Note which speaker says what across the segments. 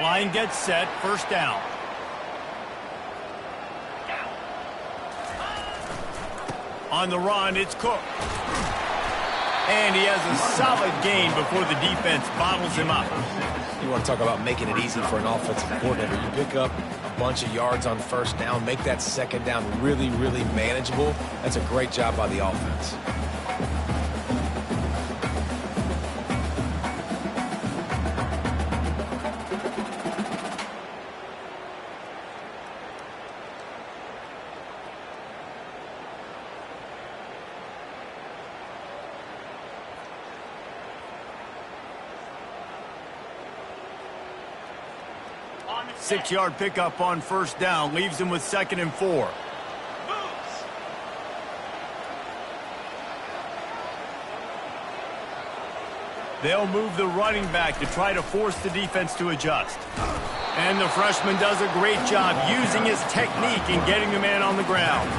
Speaker 1: Line gets set, first down. On the run, it's Cook. And he has a solid gain before the defense bottles him up.
Speaker 2: You want to talk about making it easy for an offensive coordinator. You pick up a bunch of yards on first down, make that second down really, really manageable. That's a great job by the offense.
Speaker 1: Six-yard pickup on first down leaves him with 2nd and 4. They'll move the running back to try to force the defense to adjust. And the freshman does a great job using his technique and getting the man on the ground.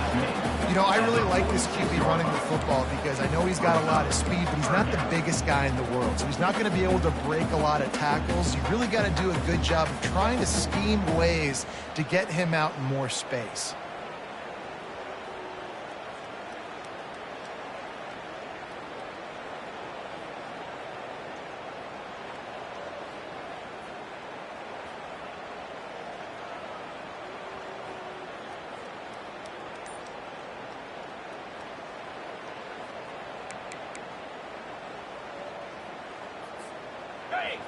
Speaker 3: You know, I really like this QB running the football because I know he's got a lot of speed, but he's not the biggest guy in the world. So he's not going to be able to break a lot of tackles. You really got to do a good job of trying to scheme ways to get him out in more space.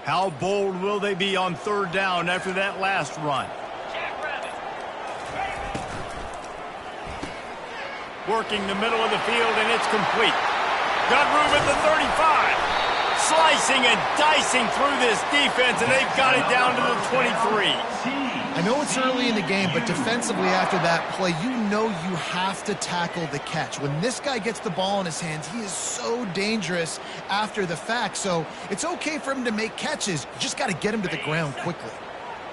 Speaker 1: How bold will they be on third down after that last run? Working the middle of the field, and it's complete. Got room at the 35. Slicing and dicing through this defense, and they've got it down to the 23.
Speaker 3: I know it's early in the game, but defensively after that play, you know you have to tackle the catch. When this guy gets the ball in his hands, he is so dangerous after the fact. So it's okay for him to make catches. You just got to get him to the ground quickly.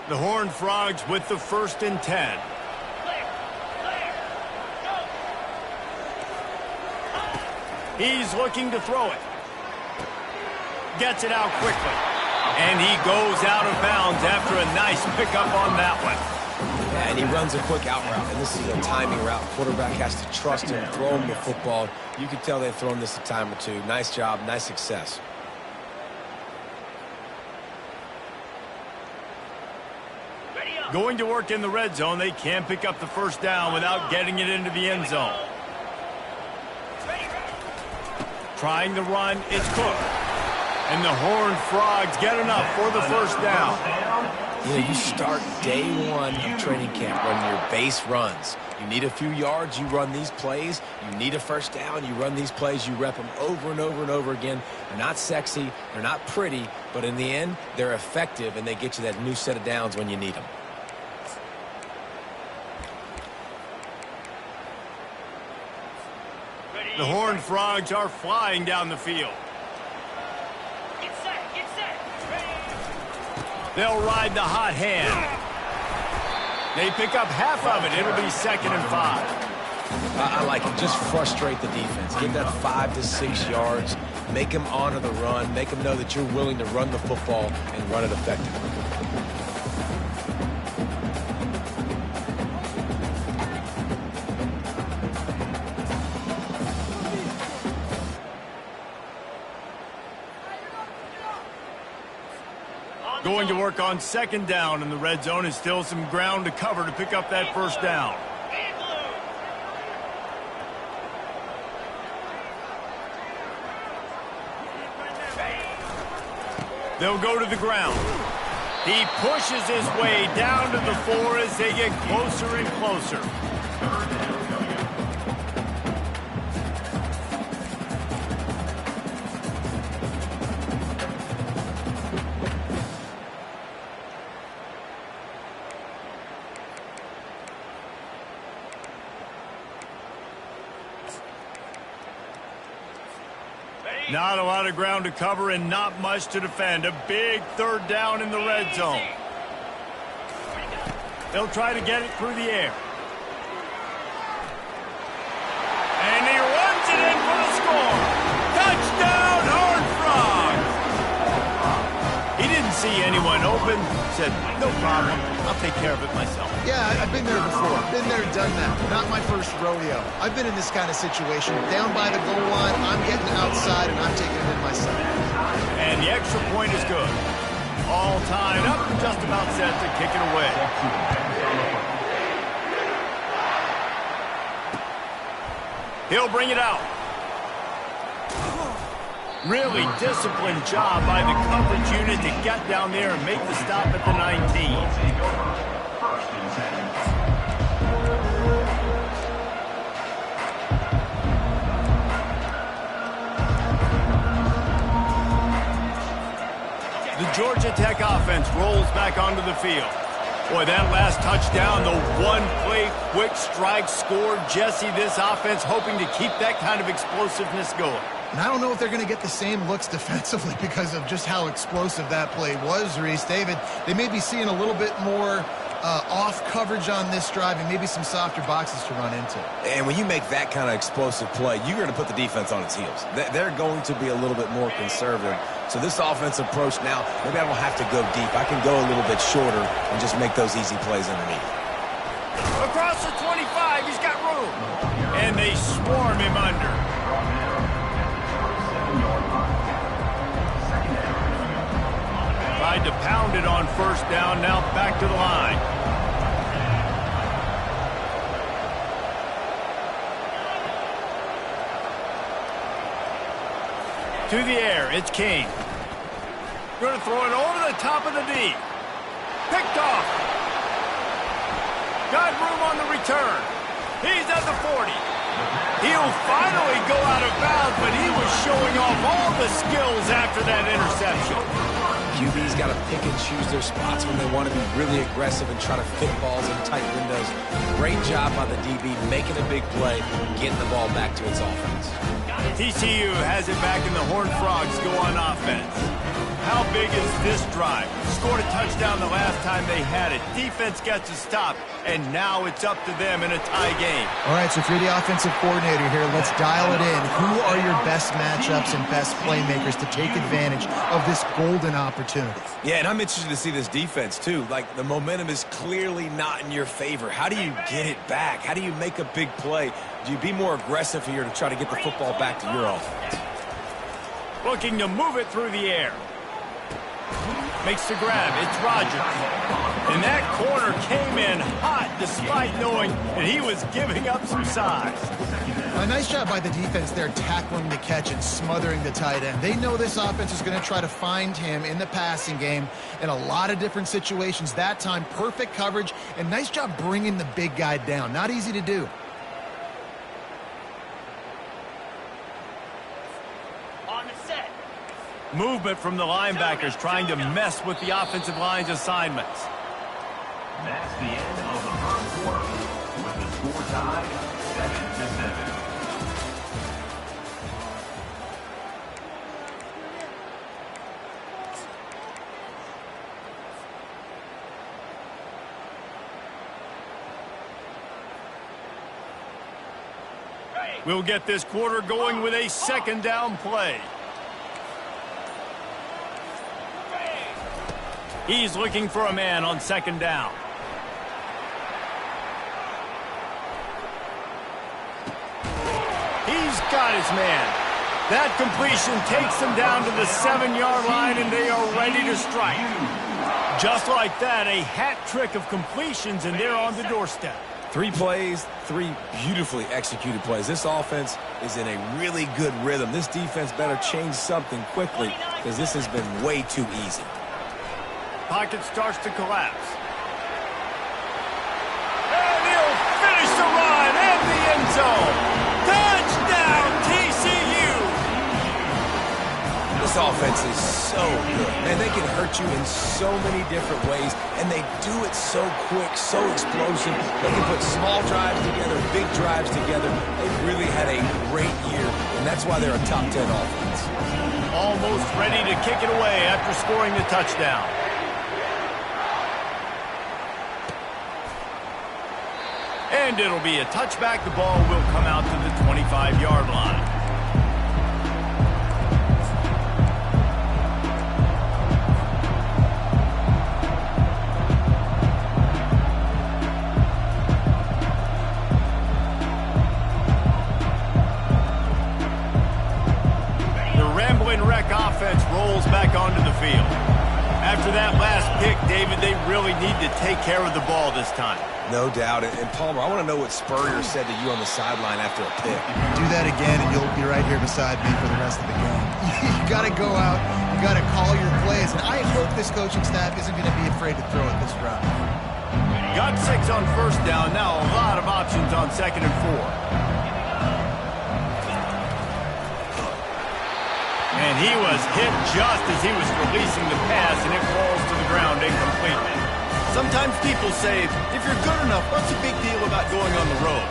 Speaker 1: The Horned Frogs with the 1st and 10. He's looking to throw it. Gets it out quickly. And he goes out of bounds after a nice pickup on that one.
Speaker 2: Yeah, and he runs a quick out route, and this is a timing route. Quarterback has to trust him, throw him the football. You can tell they've thrown this a time or two. Nice job, nice success.
Speaker 1: Going to work in the red zone, they can't pick up the first down without getting it into the end zone. Trying the run, it's Cook. And the Horned Frogs get enough for the first down.
Speaker 2: You know, you start day one of training camp running your base runs. You need a few yards, you run these plays. You need a first down, you run these plays. You rep them over and over and over again. They're not sexy, they're not pretty, but in the end, they're effective, and they get you that new set of downs when you need them.
Speaker 1: The Horned Frogs are flying down the field. They'll ride the hot hand. They pick up half of it. It'll be 2nd and 5.
Speaker 2: I like it. Just frustrate the defense. Get that 5 to 6 yards. Make them honor the run. Make them know that you're willing to run the football and run it effectively.
Speaker 1: Going to work on 2nd down in the red zone, and still some ground to cover to pick up that first down. They'll go to the ground. He pushes his way down to the 4 as they get closer and closer. Not a lot of ground to cover and not much to defend. A big 3rd down in the red zone. They'll try to get it through the air. And he runs it in for the score. Touchdown, Horned Frogs! He didn't see anyone open, said, no problem, I'll take care of it myself.
Speaker 3: Yeah, I've been there before. Been there, done that. Not my first rodeo. I've been in this kind of situation. Down by the goal line, I'm getting outside, and I'm taking it in myself.
Speaker 1: And the extra point is good. All tied up, just about set to kick it away. He'll bring it out. Really disciplined job by the coverage unit to get down there and make the stop at the 19. The Georgia Tech offense rolls back onto the field. Boy, that last touchdown, the one-play quick strike scored. Jesse, this offense hoping to keep that kind of explosiveness going.
Speaker 3: And I don't know if they're going to get the same looks defensively because of just how explosive that play was, Reese. David, they may be seeing a little bit more off coverage on this drive and maybe some softer boxes to run into.
Speaker 2: And when you make that kind of explosive play, you're going to put the defense on its heels. They're going to be a little bit more conservative. So this offensive approach now, maybe I don't have to go deep. I can go a little bit shorter and just make those easy plays underneath.
Speaker 1: Across the 25, he's got room. And they swarm him under. Tried to pound it on first down, now back to the line. To the air, it's King. Going to throw it over the top of the D. Picked off. Got room on the return. He's at the 40. He'll finally go out of bounds, but he was showing off all the skills after that interception.
Speaker 2: QB's got to pick and choose their spots when they want to be really aggressive and try to fit balls in tight windows. Great job by the DB making a big play, getting the ball back to its offense.
Speaker 1: TCU has it back, and the Horned Frogs go on offense. How big is this drive? Scored a touchdown the last time they had it. Defense gets a stop, and now it's up to them in a tie game.
Speaker 3: All right, so if you're the offensive coordinator here, let's dial it in. Who are your best matchups and best playmakers to take advantage of this golden opportunity?
Speaker 2: Yeah, and I'm interested to see this defense, too. Like, the momentum is clearly not in your favor. How do you get it back? How do you make a big play? Do you be more aggressive here to try to get the football back to your offense?
Speaker 1: Looking to move it through the air. Makes the grab. It's Rodgers. And that corner came in hot despite knowing that he was giving up some size.
Speaker 3: A nice job by the defense there tackling the catch and smothering the tight end. They know this offense is going to try to find him in the passing game in a lot of different situations. That time, perfect coverage, and nice job bringing the big guy down. Not easy to do.
Speaker 1: Movement from the linebackers trying to mess with the offensive line's assignments.
Speaker 4: That's the end of the first quarter with the score tied 7-7.
Speaker 1: We'll get this quarter going with a second down play. He's looking for a man on second down. He's got his man. That completion takes them down to the 7-yard line, and they are ready to strike. Just like that, a hat trick of completions, and they're on the doorstep.
Speaker 2: 3 plays, 3 beautifully executed plays. This offense is in a really good rhythm. This defense better change something quickly because this has been way too easy.
Speaker 1: Pocket starts to collapse. And he'll finish the run and the end zone. Touchdown, TCU!
Speaker 2: This offense is so good. Man, they can hurt you in so many different ways, and they do it so quick, so explosive. They can put small drives together, big drives together. They've really had a great year, and that's why they're a top 10 offense.
Speaker 1: Almost ready to kick it away after scoring the touchdown. And it'll be a touchback. The ball will come out to the 25-yard line. did they really need to take care of the ball this time?
Speaker 2: No doubt. And Palmer, I want to know what Spurrier said to you on the sideline after a pick.
Speaker 3: Do that again, and you'll be right here beside me for the rest of the game. You got to go out. You got to call your plays. And I hope this coaching staff isn't going to be afraid to throw it this route.
Speaker 1: Got 6 on first down. Now a lot of options on 2nd and 4. And he was hit just as he was releasing the pass, and it falls to the ground incomplete. Sometimes people say, if you're good enough, what's the big deal about going on the road?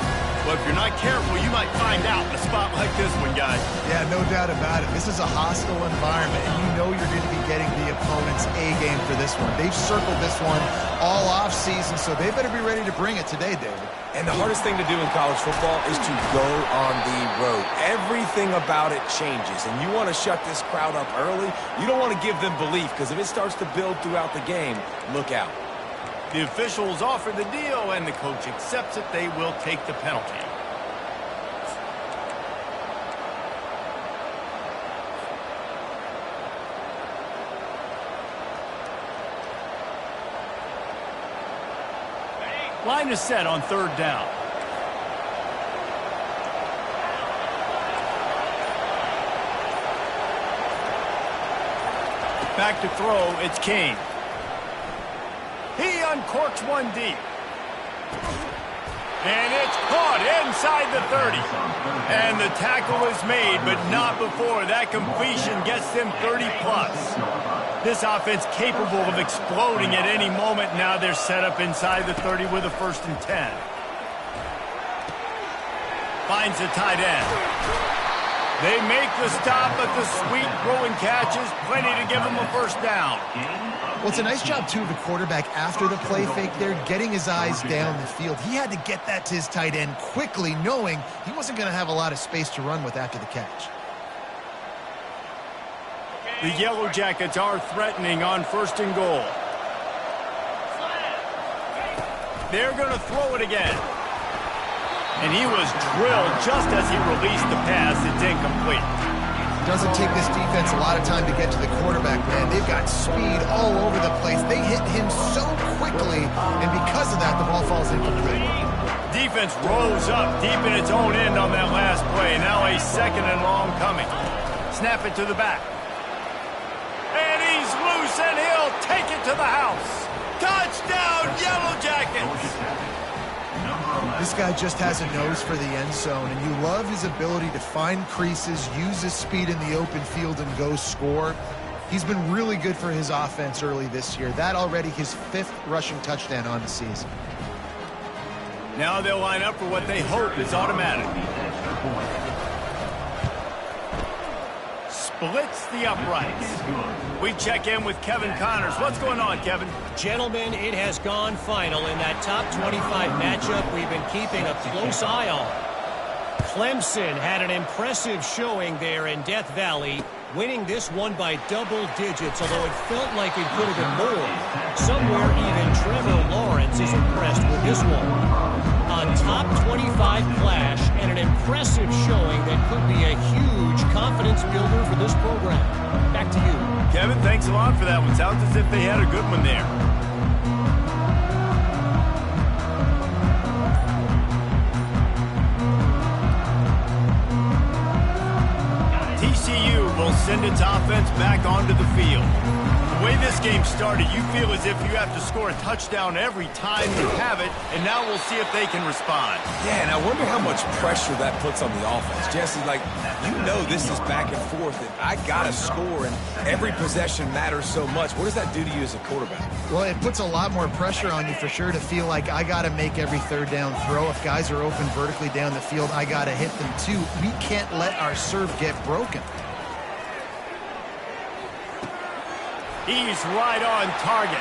Speaker 1: Well, if you're not careful, you might find out in a spot like this one, guys.
Speaker 3: Yeah, no doubt about it. This is a hostile environment, and you know you're going to be getting the opponent's A-game for this one. They've circled this one all off-season, so they better be ready to bring it today, David.
Speaker 2: And the hardest thing to do in college football is to go on the road. Everything about it changes, and you want to shut this crowd up early. You don't want to give them belief, because if it starts to build throughout the game, look out.
Speaker 1: The officials offer the deal, and the coach accepts it. They will take the penalty. Line is set on 3rd down. Back to throw, it's Kane. He uncorks one deep. And it's caught inside the 30. And the tackle is made, but not before. That completion gets them 30-plus. This offense capable of exploding at any moment. Now they're set up inside the 30 with a 1st and 10. Finds the tight end. They make the stop, but the sweet throwing catch is plenty to give them a 1st down.
Speaker 3: Well, it's a nice job, too, of the quarterback after the play fake there, getting his eyes down the field. He had to get that to his tight end quickly, knowing he wasn't going to have a lot of space to run with after the catch.
Speaker 1: The Yellow Jackets are threatening on 1st and goal. They're going to throw it again. And he was drilled just as he released the pass. It's incomplete.
Speaker 3: Doesn't take this defense a lot of time to get to the quarterback, man. They've got speed all over the place. They hit him so quickly, and because of that, the ball falls incomplete.
Speaker 1: Defense rose up deep in its own end on that last play. Now a 2nd and long coming. Snap it to the back. And he's loose, and he'll take it to the house. Touchdown, Yellow Jackets!
Speaker 3: This guy just has a nose for the end zone, and you love his ability to find creases, use his speed in the open field, and go score. He's been really good for his offense early this year. That already his 5th rushing touchdown on the season.
Speaker 1: Now they'll line up for what they hope is automatic. Splits the uprights. We check in with Kevin Connors. What's going on, Kevin?
Speaker 5: Gentlemen, it has gone final in that top 25 matchup we've been keeping a close eye on. Clemson had an impressive showing there in Death Valley, winning this one by double digits, although it felt like it could have been more. Somewhere even Trevor Lawrence is impressed with this one. A top 25 clash and an impressive showing that could be a huge confidence builder for this program. Back to you.
Speaker 1: Kevin, thanks a lot for that one. Sounds as if they had a good one there. TCU will send its offense back onto the field. The way this game started, you feel as if you have to score a touchdown every time you have it, and now we'll see if they can respond.
Speaker 2: Yeah, and I wonder how much pressure that puts on the offense. Jesse, like, you know this is back and forth, and I got to score, and every possession matters so much. What does that do to you as a quarterback?
Speaker 3: Well, it puts a lot more pressure on you for sure to feel like I got to make every 3rd down throw. If guys are open vertically down the field, I got to hit them too. We can't let our serve get broken.
Speaker 1: He's right on target.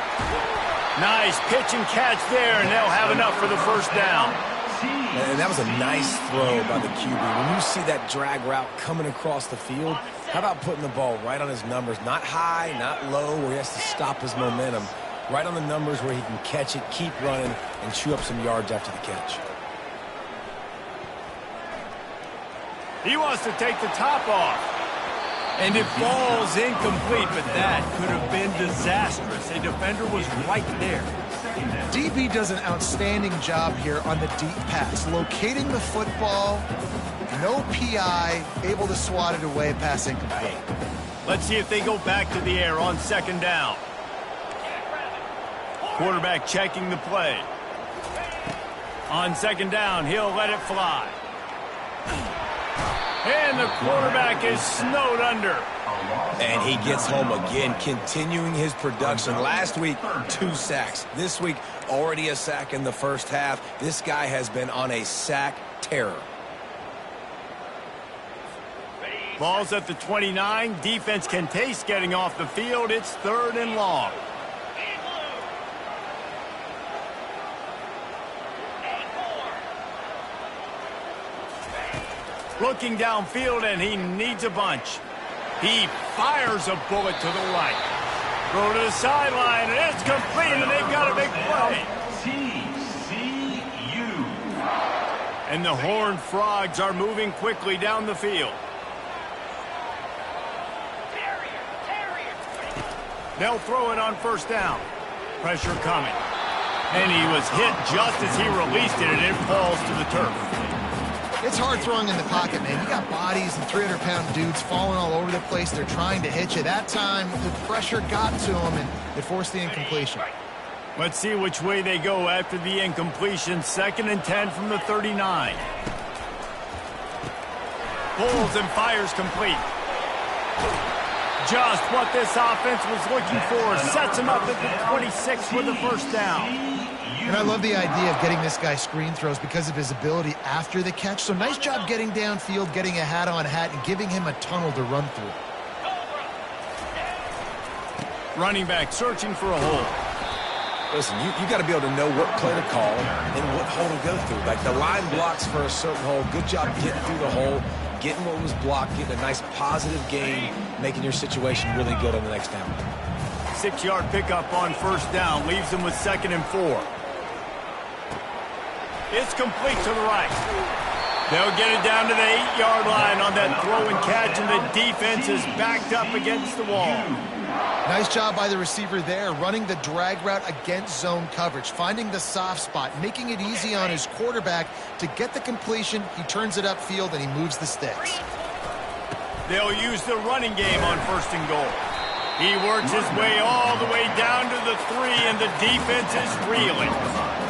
Speaker 1: Nice pitch and catch there, and they'll have enough for the 1st down.
Speaker 2: And that was a nice throw by the QB. When you see that drag route coming across the field, how about putting the ball right on his numbers? Not high, not low, where he has to stop his momentum. Right on the numbers where he can catch it, keep running, and chew up some yards after the catch.
Speaker 1: He wants to take the top off. And it falls incomplete, but that could have been disastrous. A defender was right there.
Speaker 3: DB does an outstanding job here on the deep pass, locating the football, no PI, able to swat it away, pass incomplete.
Speaker 1: Let's see if they go back to the air on second down. Quarterback checking the play. On second down, he'll let it fly. And the quarterback is snowed under.
Speaker 2: And he gets home again, continuing his production. Last week, 2 sacks. This week, already a sack in the first half. This guy has been on a sack terror.
Speaker 1: Ball's at the 29. Defense can taste getting off the field. It's 3rd and long. Looking downfield, and he needs a bunch. He fires a bullet to the right. Throw to the sideline, and it's complete, and they've got a big play.
Speaker 4: TCU.
Speaker 1: And the Horned Frogs are moving quickly down the field. They'll throw it on first down. Pressure coming. And he was hit just as he released it, and it falls to the turf.
Speaker 3: It's hard throwing in the pocket, man. You got bodies and 300-pound dudes falling all over the place. They're trying to hit you. That time, the pressure got to him, and it forced the incompletion.
Speaker 1: Let's see which way they go after the incompletion. 2nd and 10 from the 39. Pulls and fires complete. Just what this offense was looking for. Sets him up at the 26 with the first down.
Speaker 3: And I love the idea of getting this guy screen throws because of his ability after the catch. So nice job getting downfield, getting a hat-on hat, and giving him a tunnel to run through.
Speaker 1: Running back searching for a hole.
Speaker 2: Listen, you got to be able to know what play to call and what hole to go through. Like the line blocks for a certain hole. Good job getting through the hole, getting what was blocked, getting a nice positive gain, making your situation really good on the next down.
Speaker 1: 6-yard pickup on first down. Leaves them with 2nd and 4. It's complete to the right. They'll get it down to the 8-yard line on that throw and catch, and the defense is backed up against the wall.
Speaker 3: Nice job by the receiver there, running the drag route against zone coverage, finding the soft spot, making it easy on his quarterback to get the completion. He turns it upfield, and he moves the sticks.
Speaker 1: They'll use the running game on 1st and goal. He works his way all the way down to the 3, and the defense is reeling.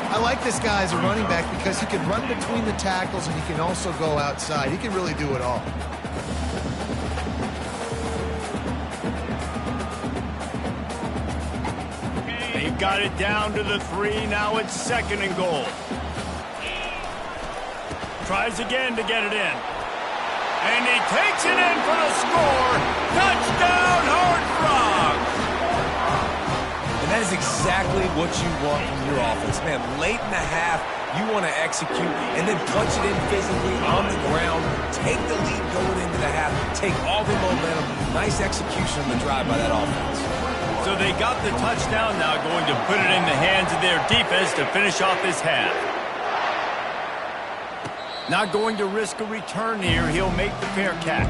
Speaker 3: I like this guy as a running back because he can run between the tackles and he can also go outside. He can really do it all.
Speaker 1: They've got it down to the 3. Now it's 2nd and goal. Tries again to get it in. And he takes it in for the score. Touchdown, Horned Frogs!
Speaker 2: And that is exactly what you want from your offense. Man, late in the half, you want to execute and then punch it in physically on the ground. Take the lead going into the half. Take all the momentum. Nice execution on the drive by that offense.
Speaker 1: So they got the touchdown, now going to put it in the hands of their defense to finish off this half. Not going to risk a return here. He'll make the fair catch.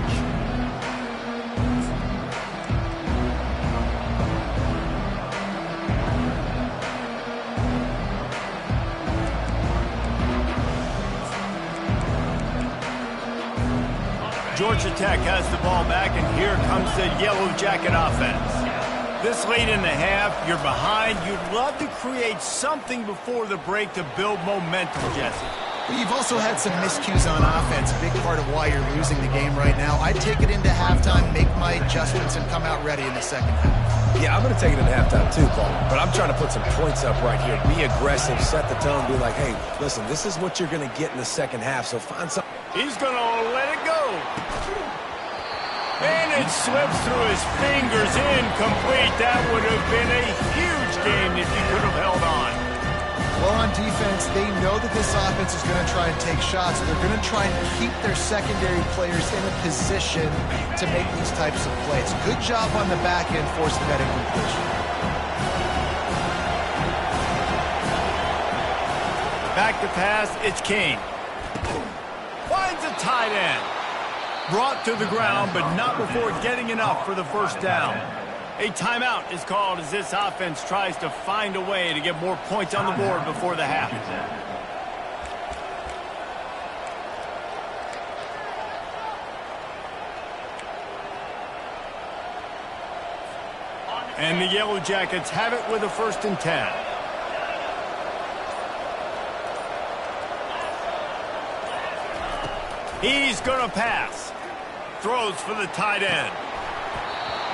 Speaker 1: Georgia Tech has the ball back, and here comes the Yellow Jacket offense. This late in the half, you're behind. You'd love to create something before the break to build momentum, Jesse.
Speaker 3: But you've also had some miscues on offense, a big part of why you're losing the game right now. I'd take it into halftime, make my adjustments, and come out ready in the second half.
Speaker 2: Yeah, I'm going to take it into halftime too, Paul. But I'm trying to put some points up right here. Be aggressive, set the tone, be like, hey, listen, this is what you're going to get in the second half, so find something.
Speaker 1: He's going to let it go. And it slips through his fingers, incomplete. That would have been a huge game if he could have held on.
Speaker 3: Well, on defense, they know that this offense is going to try and take shots. They're going to try and keep their secondary players in a position to make these types of plays. Good job on the back end forcing that incompletion.
Speaker 1: Back to pass, it's King. Finds a tight end. Brought to the ground, but not before getting enough for the first down. A timeout is called as this offense tries to find a way to get more points on the board before the half. And the Yellow Jackets have it with a 1st and 10. He's going to pass. Throws for the tight end.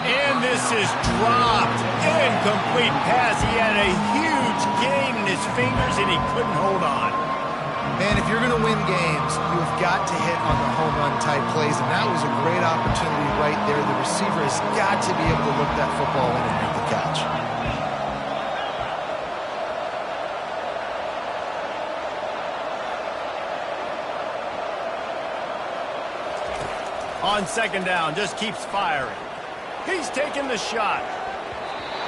Speaker 1: And this is dropped. Incomplete pass. He had a huge gain in his fingers, and he couldn't hold on.
Speaker 3: Man, if you're going to win games, you have got to hit on the home run type plays, and that was a great opportunity right there. The receiver has got to be able to look that football in and make the catch.
Speaker 1: On 2nd down, just keeps firing. He's taking the shot.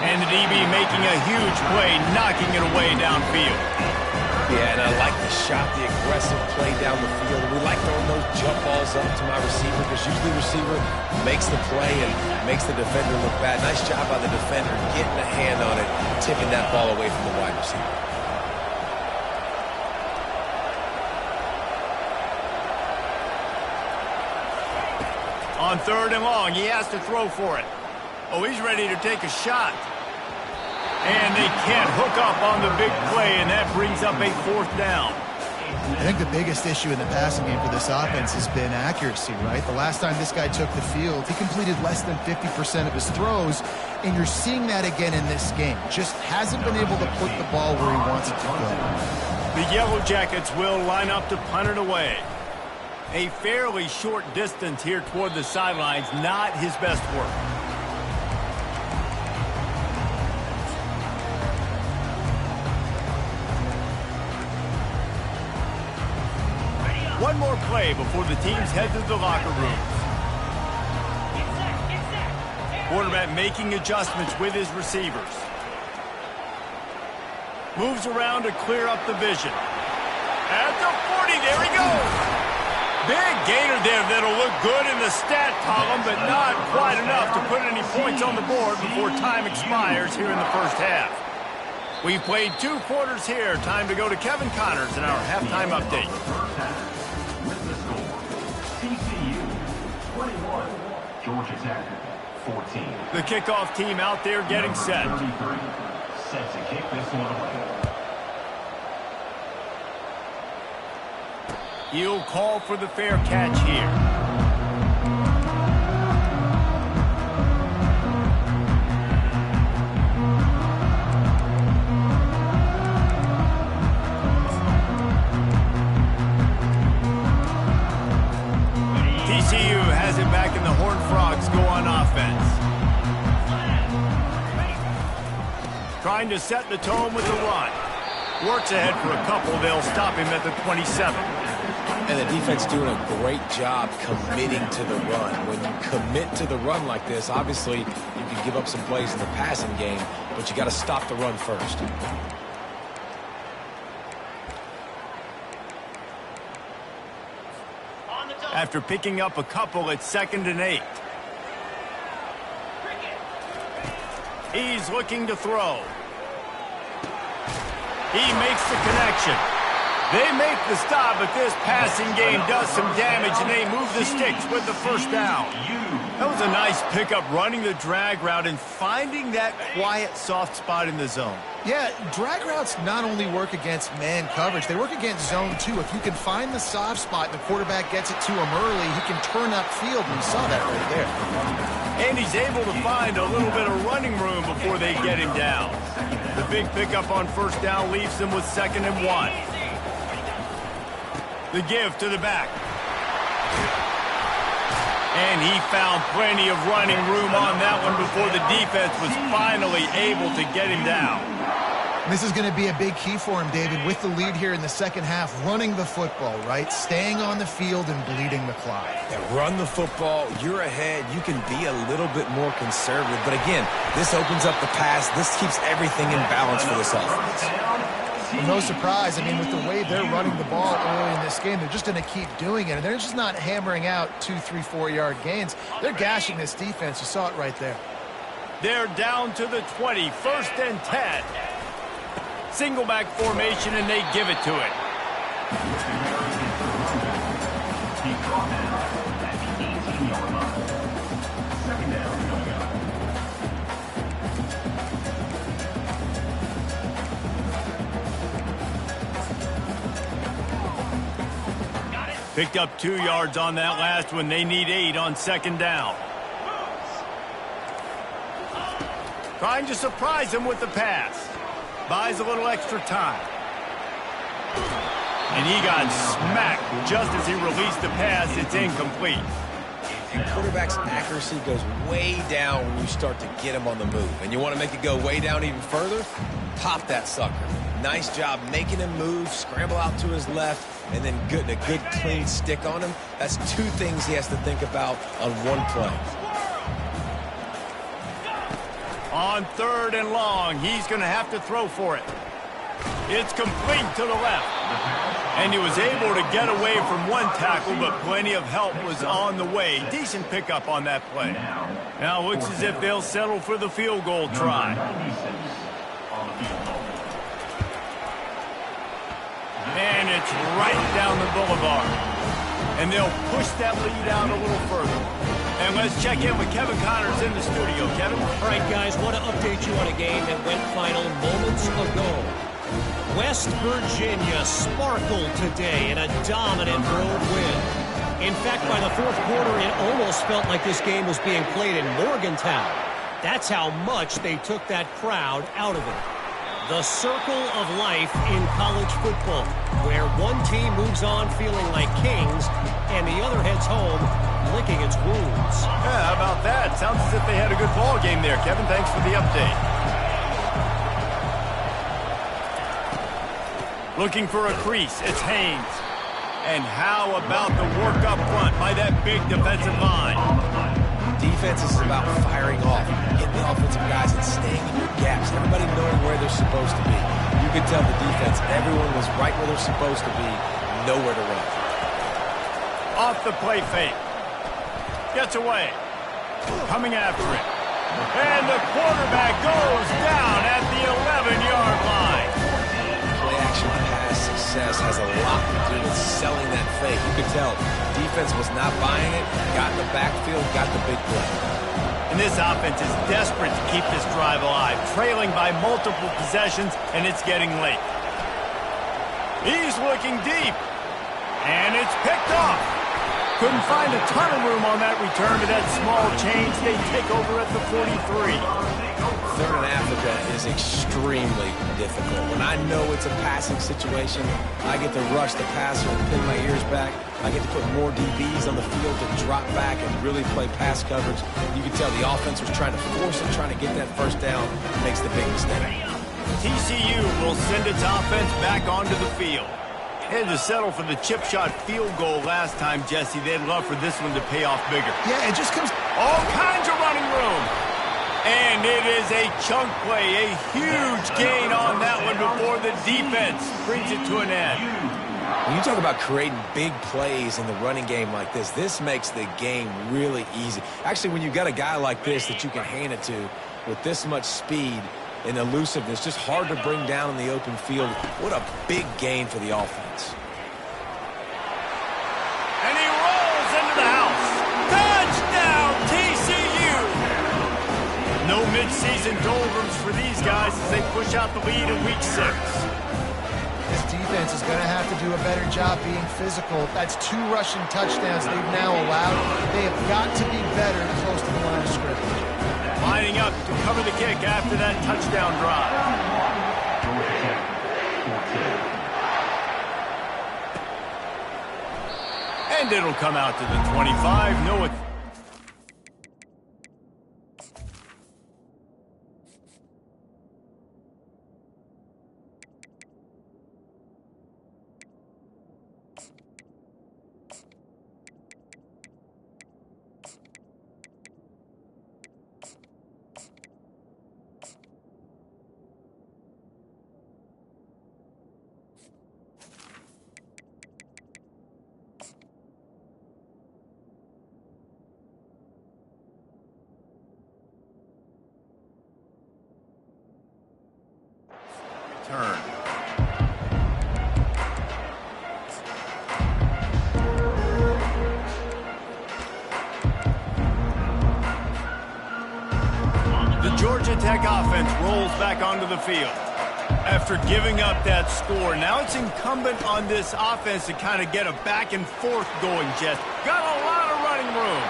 Speaker 1: And the DB making a huge play, knocking it away downfield.
Speaker 2: Yeah, and I like the shot, the aggressive play down the field. We like throwing those jump balls up to my receiver because usually the receiver makes the play and makes the defender look bad. Nice job by the defender getting a hand on it, tipping that ball away from the wide receiver.
Speaker 1: On 3rd and long, he has to throw for it. Oh, he's ready to take a shot. And they can't hook up on the big play, and that brings up a 4th down.
Speaker 3: I think the biggest issue in the passing game for this offense has been accuracy, right? The last time this guy took the field, he completed less than 50% of his throws, and you're seeing that again in this game. Just hasn't been able to put the ball where he wants it to go.
Speaker 1: The Yellow Jackets will line up to punt it away. A fairly short distance here toward the sidelines, not his best work. One more play before the teams head to the locker rooms. Quarterback making adjustments with his receivers. Moves around to clear up the vision. At the 40, there he goes. Big gainer there that'll look good in the stat column, but not quite enough to put any points on the board before time expires here in the first half. We played 2 quarters here. Time to go to Kevin Connors in our halftime update.
Speaker 4: Georgia Tech, 14.
Speaker 1: The kickoff team out there getting set.
Speaker 4: 33. Set to kick this one away.
Speaker 1: He'll call for the fair catch here. TCU has it back and the Horned Frogs go on offense. Trying to set the tone with the run. Works ahead for a couple. They'll stop him at the 27.
Speaker 2: And the defense doing a great job committing to the run. When you commit to the run like this, obviously you can give up some plays in the passing game, but you got to stop the run first.
Speaker 1: After picking up a couple at 2nd and 8. He's looking to throw. He makes the connection. They make the stop, but this passing game does some damage, and they move the sticks with the first down. That was a nice pickup, running the drag route and finding that quiet, soft spot in the zone.
Speaker 3: Yeah, drag routes not only work against man coverage, they work against zone too. If you can find the soft spot and the quarterback gets it to him early, he can turn upfield, and we saw that right there.
Speaker 1: And he's able to find a little bit of running room before they get him down. The big pickup on first down leaves them with 2nd and 1. The give to the back. And he found plenty of running room on that one before the defense was finally able to get him down.
Speaker 3: This is going to be a big key for him, David, with the lead here in the second half, running the football, right? Staying on the field and bleeding the clock.
Speaker 2: Yeah, run the football. You're ahead. You can be a little bit more conservative. But again, this opens up the pass. This keeps everything in balance for this offense.
Speaker 3: Well, no surprise. I mean, with the way they're running the ball early in this game, they're just going to keep doing it. And they're just not hammering out 2, 3, 4-yard gains. They're gashing this defense. You saw it right there.
Speaker 1: They're down to the 20, 1st and 10. Single back formation, and they give it to it.
Speaker 4: He brought down at the 18-yard line. 2nd down coming up.
Speaker 1: Picked up 2 yards on that last one. They need 8 on 2nd down. Trying to surprise him with the pass. Buys a little extra time. And he got smacked just as he released the pass. It's incomplete.
Speaker 2: And quarterback's accuracy goes way down when you start to get him on the move. And you want to make it go way down even further? Pop that sucker. Nice job making him move, scramble out to his left, and then a good clean stick on him. That's 2 things he has to think about on one play.
Speaker 1: On 3rd and long, he's going to have to throw for it. It's complete to the left. And he was able to get away from one tackle, but plenty of help was on the way. Decent pickup on that play. Now looks as if they'll settle for the field goal try. And it's right down the boulevard. And they'll push that lead out a little further. And let's check in with Kevin Connors in the studio. Kevin?
Speaker 5: All right, guys, want to update you on a game that went final moments ago. West Virginia sparkled today in a dominant road win. In fact, by the 4th quarter, it almost felt like this game was being played in Morgantown. That's how much they took that crowd out of it. The circle of life in college football, where one team moves on feeling like kings and the other heads home licking its wounds.
Speaker 1: Yeah, how about that? Sounds as if they had a good ball game there. Kevin, thanks for the update. Looking for a crease, it's Haynes. And how about the work up front by that big defensive line?
Speaker 2: Defense is about firing off, hitting the offensive guys and staying in your gaps. Everybody knowing where they're supposed to be. You could tell the defense, everyone was right where they're supposed to be, nowhere to run.
Speaker 1: Off the play fake. Gets away. Coming after it. And the quarterback goes down at the 11-yard line.
Speaker 2: Play-action pass success has a lot to do with selling that fake. You could tell defense was not buying it, got in the backfield, got the big play.
Speaker 1: And this offense is desperate to keep this drive alive, trailing by multiple possessions, and it's getting late. He's looking deep, and it's picked off. Couldn't find a ton of room on that return to that small change. They take over at the 43.
Speaker 2: 3rd and Africa is extremely difficult. When I know it's a passing situation, I get to rush the passer and pin my ears back. I get to put more DBs on the field to drop back and really play pass coverage. You can tell the offense was trying to force it, trying to get that 1st down, makes the big mistake.
Speaker 1: TCU will send its offense back onto the field. Had to settle for the chip shot field goal last time, Jesse. They'd love for this one to pay off bigger.
Speaker 3: Yeah, it just comes...
Speaker 1: All kinds of running room. And it is a chunk play, a huge gain on that one before the defense brings it to an end.
Speaker 2: When you talk about creating big plays in the running game like this makes the game really easy. Actually, when you've got a guy like this that you can hand it to with this much speed and elusiveness, just hard to bring down in the open field. What a big gain for the offense.
Speaker 1: And he rolls into the house. Touchdown, TCU! No midseason doldrums for these guys as they push out the lead in Week 6.
Speaker 3: This defense is going to have to do a better job being physical. That's 2 rushing touchdowns they've now allowed. They have got to be better close to the line of scrimmage.
Speaker 1: Lining up to cover the kick after that touchdown drive. And it'll come out to the 25. No, it's return. The Georgia Tech offense rolls back onto the field. After giving up that score, now it's incumbent on this offense to kind of get a back and forth going, Jess. Got a lot of running room.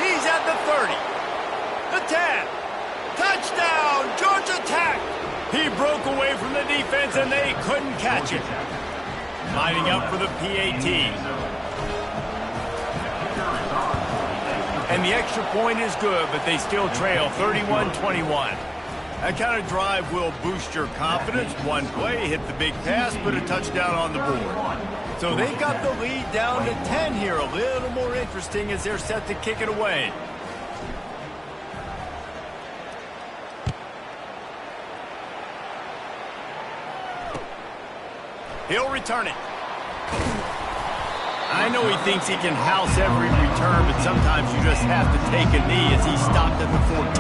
Speaker 1: He's at the 30, the 10. Touchdown, Georgia Tech. He broke away from the defense and they couldn't catch it. Lining up for the PAT. And the extra point is good, but they still trail 31-21. That kind of drive will boost your confidence. One play, hit the big pass, put a touchdown on the board. So they got the lead down to 10 here. A little more interesting as they're set to kick it away. He'll return it. I know he thinks he can house every return, but sometimes you just have to take a knee as he stopped at the 14.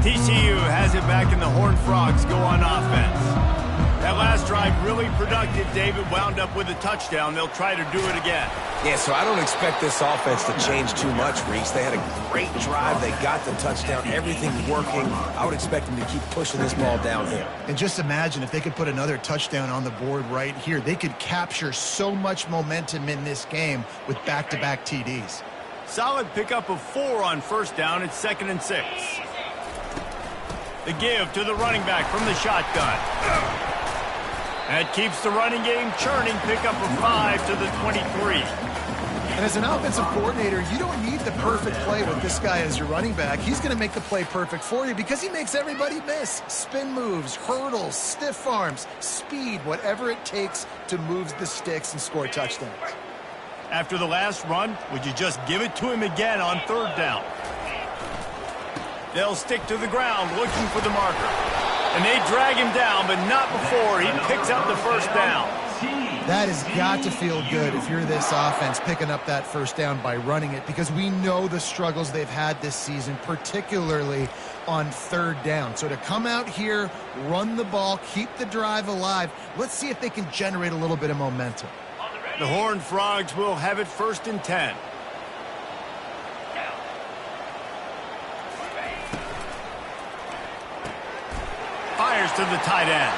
Speaker 1: TCU has it back and the Horned Frogs go on offense. That last drive really productive. David wound up with a touchdown. They'll try to do it again.
Speaker 2: Yeah, so I don't expect this offense to change too much, Reese. They had a great drive. They got the touchdown. Everything's working. I would expect them to keep pushing this ball downhill.
Speaker 3: And just imagine if they could put another touchdown on the board right here. They could capture so much momentum in this game with back-to-back TDs.
Speaker 1: Solid pickup of 4 on first down. It's 2nd and 6. The give to the running back from the shotgun. That keeps the running game churning. Pickup of 5 to the 23.
Speaker 3: And as an offensive coordinator, you don't need the perfect play with this guy as your running back. He's going to make the play perfect for you because he makes everybody miss. Spin moves, hurdles, stiff arms, speed, whatever it takes to move the sticks and score touchdowns.
Speaker 1: After the last run, would you just give it to him again on 3rd down? They'll stick to the ground looking for the marker. And they drag him down, but not before he picks up the first down.
Speaker 3: That has got to feel good if you're this offense picking up that first down by running it, because we know the struggles they've had this season, particularly on 3rd down. So to come out here, run the ball, keep the drive alive, let's see if they can generate a little bit of momentum.
Speaker 1: The Horned Frogs will have it 1st and 10. Fires to the tight end.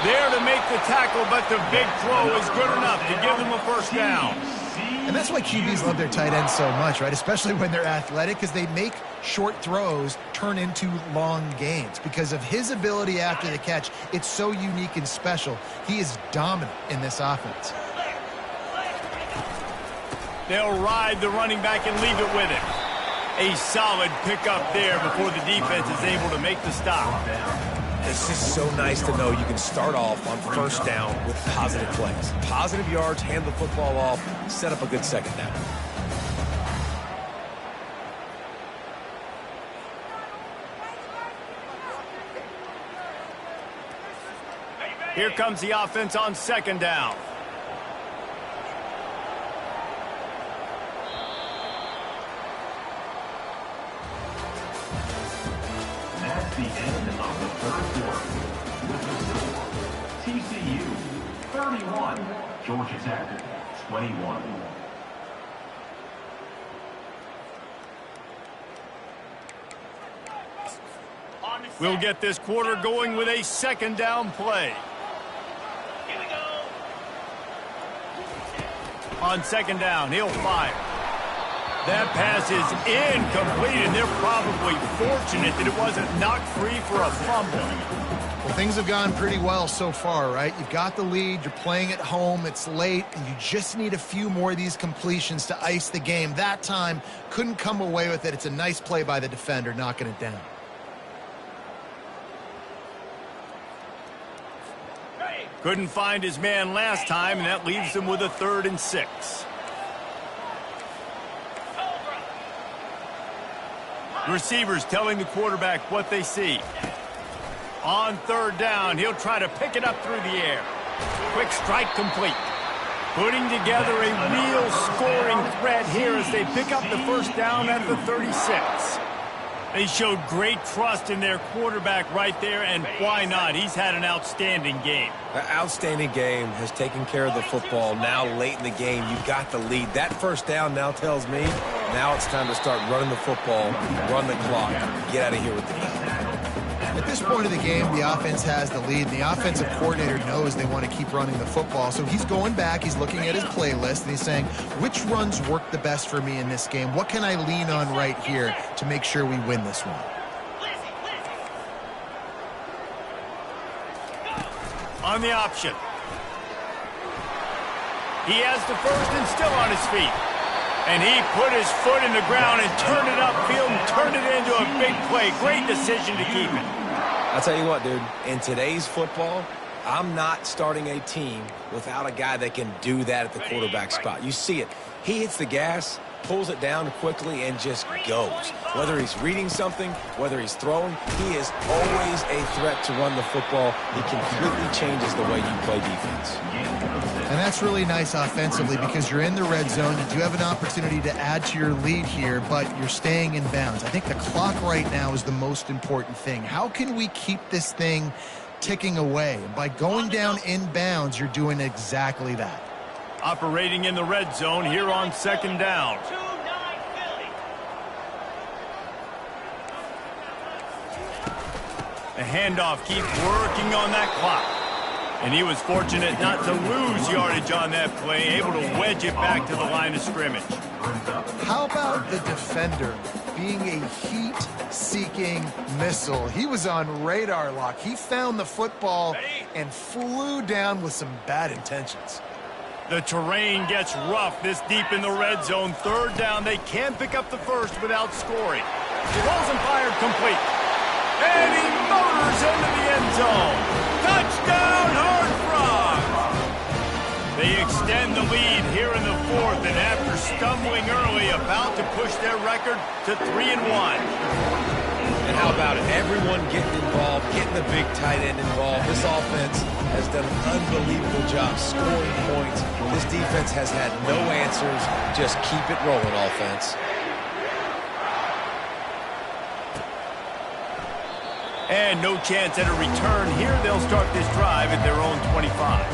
Speaker 1: There to make the tackle, but the big throw is good enough to give them a first down.
Speaker 3: And that's why QBs love their tight ends so much, right? Especially when they're athletic, because they make short throws turn into long gains. Because of his ability after the catch, it's so unique and special. He is dominant in this offense.
Speaker 1: They'll ride the running back and leave it with him. A solid pickup there before the defense is able to make the stop.
Speaker 2: It's just so nice to know you can start off on first down with positive plays. Positive yards, hand the football off, set up a good second down.
Speaker 1: Here comes the offense on 2nd down.
Speaker 4: That's the end of the 3rd quarter. With the score, TCU 31, Georgia Tech 21.
Speaker 1: We'll get this quarter going with a 2nd down play. On 2nd down, he'll fire. That pass is incomplete, and they're probably fortunate that it wasn't knocked free for a fumble.
Speaker 3: Well, things have gone pretty well so far, right? You've got the lead, you're playing at home, it's late, and you just need a few more of these completions to ice the game. That time, couldn't come away with it. It's a nice play by the defender, knocking it down.
Speaker 1: Couldn't find his man last time, and that leaves him with a 3rd and 6. Receivers telling the quarterback what they see. On third down, he'll try to pick it up through the air. Quick strike complete. Putting together a real scoring threat here as they pick up the first down at the 36. They showed great trust in their quarterback right there, and why not? He's had an outstanding game.
Speaker 2: An outstanding game, has taken care of the football. Now late in the game, you got the lead. That first down now tells me now it's time to start running the football, run the clock, get out of here with the lead.
Speaker 3: At this point of the game, the offense has the lead. The offensive coordinator knows they want to keep running the football. So he's going back, he's looking at his playlist, and he's saying, which runs work the best for me in this game? What can I lean on right here to make sure we win this one?
Speaker 1: On the option. He has the first and still on his feet. And he put his foot in the ground and turned it upfield and turned it into a big play. Great decision to keep it.
Speaker 2: I'll tell you what, dude, in today's football, I'm not starting a team without a guy that can do that at the quarterback spot. You see it. He hits the gas, pulls it down quickly, and just goes. Whether he's reading something, whether he's throwing, he is always a threat to run the football. He completely changes the way you play defense.
Speaker 3: And that's really nice offensively because you're in the red zone. You do have an opportunity to add to your lead here, but you're staying in bounds. I think the clock right now is the most important thing. How can we keep this thing ticking away? And by going down in bounds, you're doing exactly that.
Speaker 1: Operating in the red zone here on second down. The handoff keeps working on that clock. And he was fortunate not to lose yardage on that play, able to wedge it back to the line of scrimmage.
Speaker 3: How about the defender being a heat-seeking missile? He was on radar lock. He found the football and flew down with some bad intentions.
Speaker 1: The terrain gets rough this deep in the red zone. Third down, they can't pick up the first without scoring. Throws and fired complete. And he motors into the end zone. Touchdown, Horned Frogs! They extend the lead here in the fourth, and after stumbling early, about to push their record to 3-1.
Speaker 2: And how about it? Everyone getting involved, getting the big tight end involved. This offense has done an unbelievable job scoring points. This defense has had no answers. Just keep it rolling, offense.
Speaker 1: And no chance at a return here. They'll start this drive at their own 25.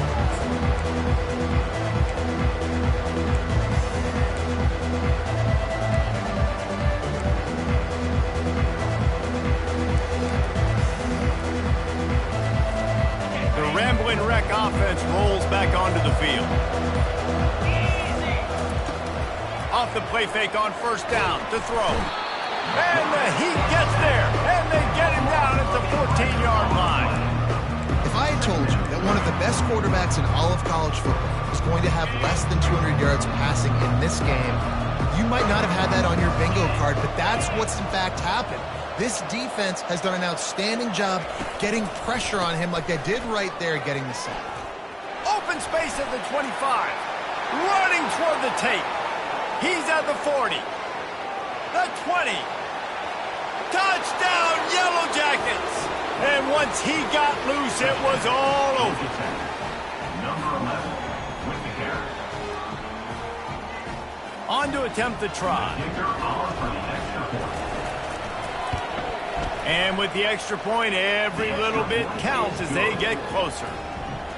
Speaker 1: The Ramblin' Wreck offense rolls back onto the field. Off the play fake on first down to throw. And the Heat gets there, and they get him down at the 14-yard line.
Speaker 3: If I had told you that one of the best quarterbacks in all of college football was going to have less than 200 yards passing in this game, you might not have had that on your bingo card, but that's what's in fact happened. This defense has done an outstanding job getting pressure on him like they did right there getting the sack.
Speaker 1: Open space at the 25. Running toward the tape. He's at the 40. The 20. Touchdown, Yellow Jackets! And once he got loose, it was all over.
Speaker 4: Number 11 with the carry.
Speaker 1: On to attempt the try.
Speaker 4: Kicker on for the extra point.
Speaker 1: And with the extra point, every little bit counts as they get closer.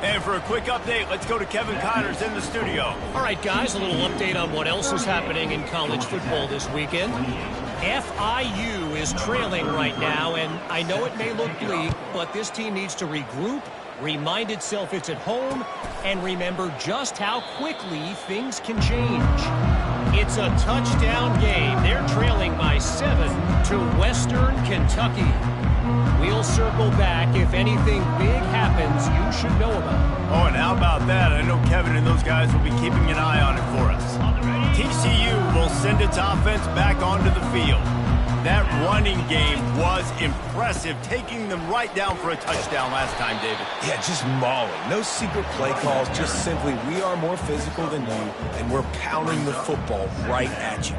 Speaker 1: And for a quick update, let's go to Kevin Connors in the studio.
Speaker 5: All right, guys, a little update on what else is happening in college football this weekend. FIU is trailing right now, and I know it may look bleak, but this team needs to regroup, remind itself it's at home, and remember just how quickly things can change. It's a touchdown game. They're trailing by 7 to Western Kentucky. We'll circle back. If anything big happens, you should know about.
Speaker 1: Oh, and how about that? I know Kevin and those guys will be keeping an eye on it for us. TCU will send its offense back onto the field. That running game was impressive, taking them right down for a touchdown last time, David.
Speaker 2: Yeah, just mauling. No secret play calls, just simply we are more physical than you, and we're pounding the football right at you.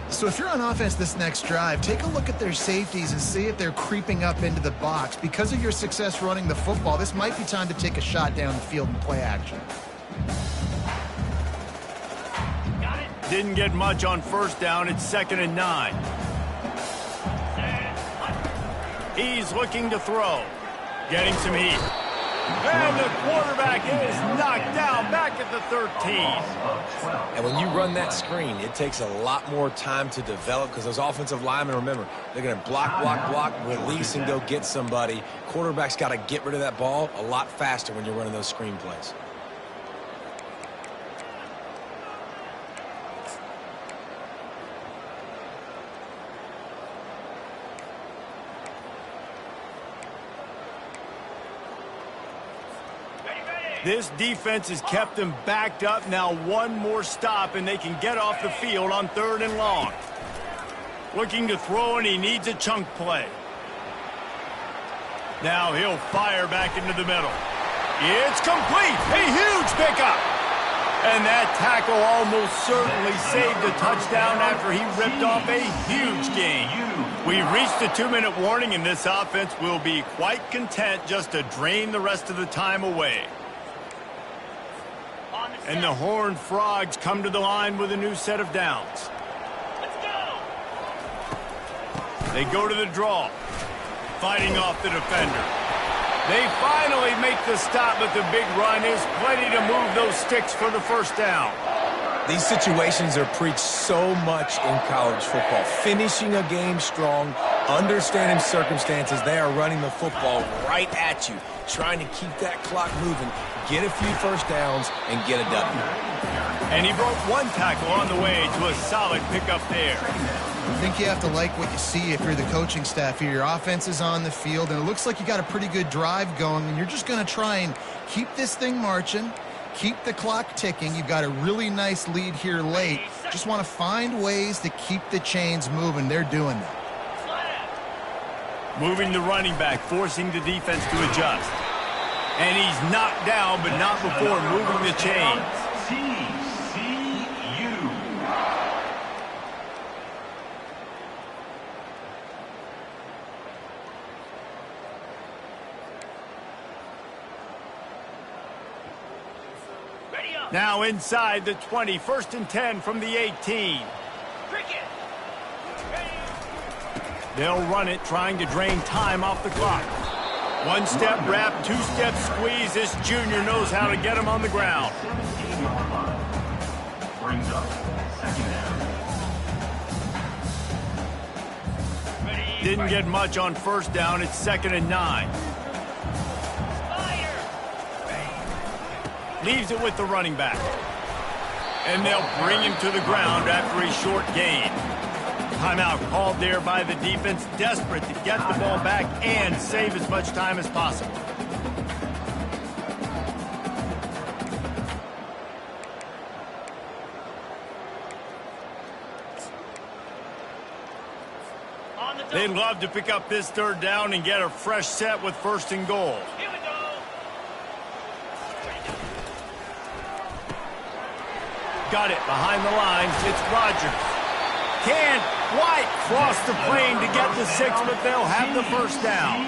Speaker 3: So if you're on offense this next drive, take a look at their safeties and see if they're creeping up into the box. Because of your success running the football, this might be time to take a shot down the field and play action.
Speaker 1: Didn't get much on first down. It's 2nd and 9. He's looking to throw. Getting some heat. And the quarterback is knocked down back at the 13.
Speaker 2: And when you run that screen, it takes a lot more time to develop because those offensive linemen, remember, they're going to block, release, and go get somebody. Quarterback's got to get rid of that ball a lot faster when you're running those screen plays.
Speaker 1: This defense has kept them backed up. Now one more stop, and they can get off the field on 3rd and long. Looking to throw, and he needs a chunk play. Now he'll fire back into the middle. It's complete. A huge pickup. And that tackle almost certainly saved a touchdown after he ripped off a huge gain. We've reached the 2-minute warning, and this offense will be quite content just to drain the rest of the time away. And the Horned Frogs come to the line with a new set of downs. Let's go! They go to the draw, fighting off the defender. They finally make the stop, but the big run is plenty to move those sticks for the first down.
Speaker 2: These situations are preached so much in college football. Finishing a game strong, understanding circumstances. They are running the football right at you, trying to keep that clock moving, get a few first downs, and get a W.
Speaker 1: And he broke one tackle on the way to a solid pickup there.
Speaker 3: I think you have to like what you see if you're the coaching staff here. Your offense is on the field, and it looks like you got a pretty good drive going, and you're just going to try and keep this thing marching, keep the clock ticking. You've got a really nice lead here late. Just want to find ways to keep the chains moving. They're doing that.
Speaker 1: Moving the running back, forcing the defense to adjust. And he's knocked down, but not before moving the chains.
Speaker 4: TCU.
Speaker 1: Now inside the 20, 1st and 10 from the 18. They'll run it, trying to drain time off the clock. One-step wrap, two-step squeeze. This junior knows how to get him on the ground.
Speaker 4: 17-yard line. Brings up 2nd down.
Speaker 1: Didn't get much on first down. It's 2nd and 9. Leaves it with the running back. And they'll bring him to the ground after a short gain. Timeout called there by the defense, desperate to get the ball back and save as much time as possible. They'd love to pick up this 3rd down and get a fresh set with 1st and goal. Here we go. Got it behind the lines. It's Rodgers. Can't quite cross the plane to get the 6, but they'll have the first down.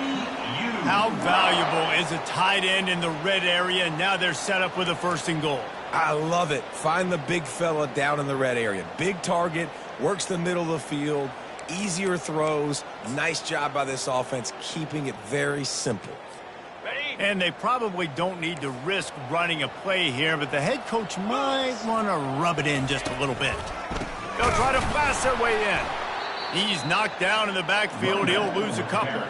Speaker 1: How valuable is a tight end in the red area? Now they're set up with a 1st and goal.
Speaker 2: I love it. Find the big fella down in the red area. Big target, works the middle of the field, easier throws. Nice job by this offense, keeping it very simple.
Speaker 1: And they probably don't need to risk running a play here, but the head coach might want to rub it in just a little bit. They'll try to pass their way in. He's knocked down in the backfield. He'll lose a couple.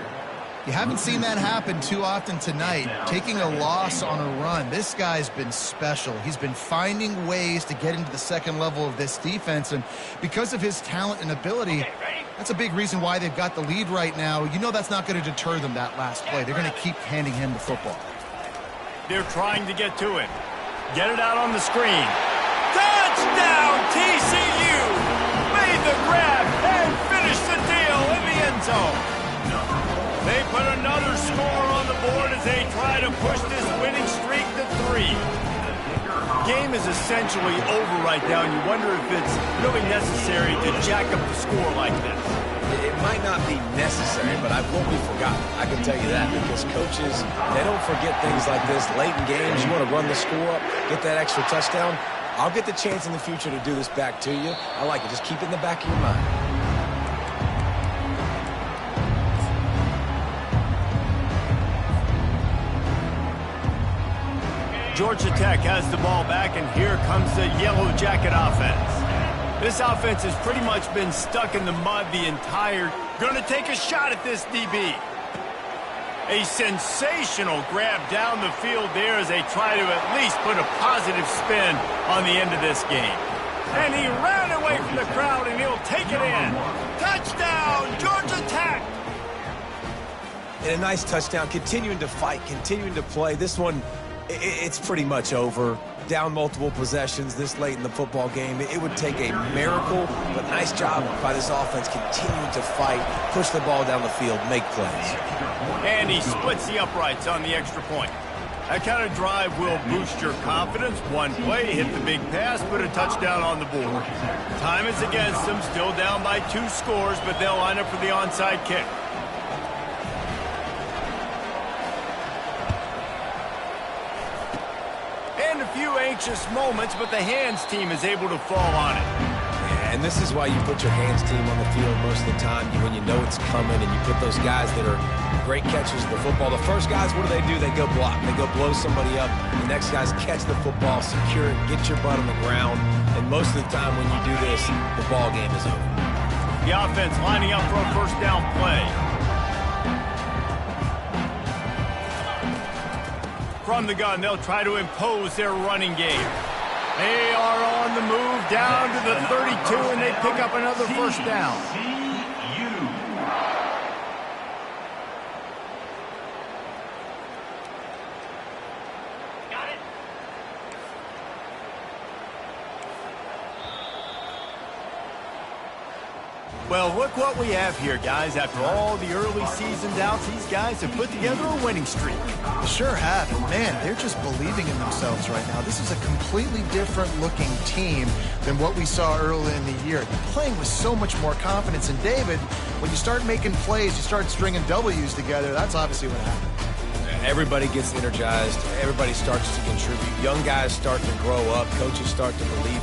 Speaker 3: You haven't seen that happen too often tonight, taking a loss on a run. This guy's been special. He's been finding ways to get into the second level of this defense, and because of his talent and ability, that's a big reason why they've got the lead right now. You know that's not going to deter them, that last play. They're going to keep handing him the football.
Speaker 1: They're trying to get to it. Get it out on the screen. Touchdown, TCU! Made the grab and finished the deal in the end zone. They put another score on the board as they try to push this winning streak to 3. Game is essentially over right now, and you wonder if it's really necessary to jack up the score like this.
Speaker 2: It might not be necessary, but I won't be forgotten. I can tell you that, because coaches, they don't forget things like this. Late in games, you want to run the score up, get that extra touchdown. I'll get the chance in the future to do this back to you. I like it. Just keep it in the back of your mind.
Speaker 1: Georgia Tech has the ball back, and here comes the Yellow Jacket offense. This offense has pretty much been stuck in the mud the entire... Gonna take a shot at this DB. A sensational grab down the field there as they try to at least put a positive spin on the end of this game. And he ran away from the crowd, and he'll take it in. Touchdown, Georgia Tech!
Speaker 2: And a nice touchdown, continuing to fight, continuing to play. This one, it's pretty much over. Down multiple possessions this late in the football game. It would take a miracle, but nice job by this offense continuing to fight, push the ball down the field, make plays.
Speaker 1: And he splits the uprights on the extra point. That kind of drive will boost your confidence. One play, hit the big pass, put a touchdown on the board. Time is against them, still down by 2 scores, but they'll line up for the onside kick. And a few anxious moments, but the hands team is able to fall on it.
Speaker 2: Yeah, and this is why you put your hands team on the field most of the time, when you know it's coming, and you put those guys that are great catchers of the football. The first guys, what do? They go block. They go blow somebody up. The next guys catch the football, secure it, get your butt on the ground. And most of the time when you do this, the ball game is over.
Speaker 1: The offense lining up for a first down play. From the gun, they'll try to impose their running game. They are on the move down to the 32, and they pick up another first down. Well, look what we have here, guys. After all the early season doubts, these guys have put together a winning streak.
Speaker 3: They sure have. And, man, they're just believing in themselves right now. This is a completely different-looking team than what we saw early in the year. They're playing with so much more confidence. And, David, when you start making plays, you start stringing W's together, that's obviously what happens.
Speaker 2: Everybody gets energized. Everybody starts to contribute. Young guys start to grow up. Coaches start to believe in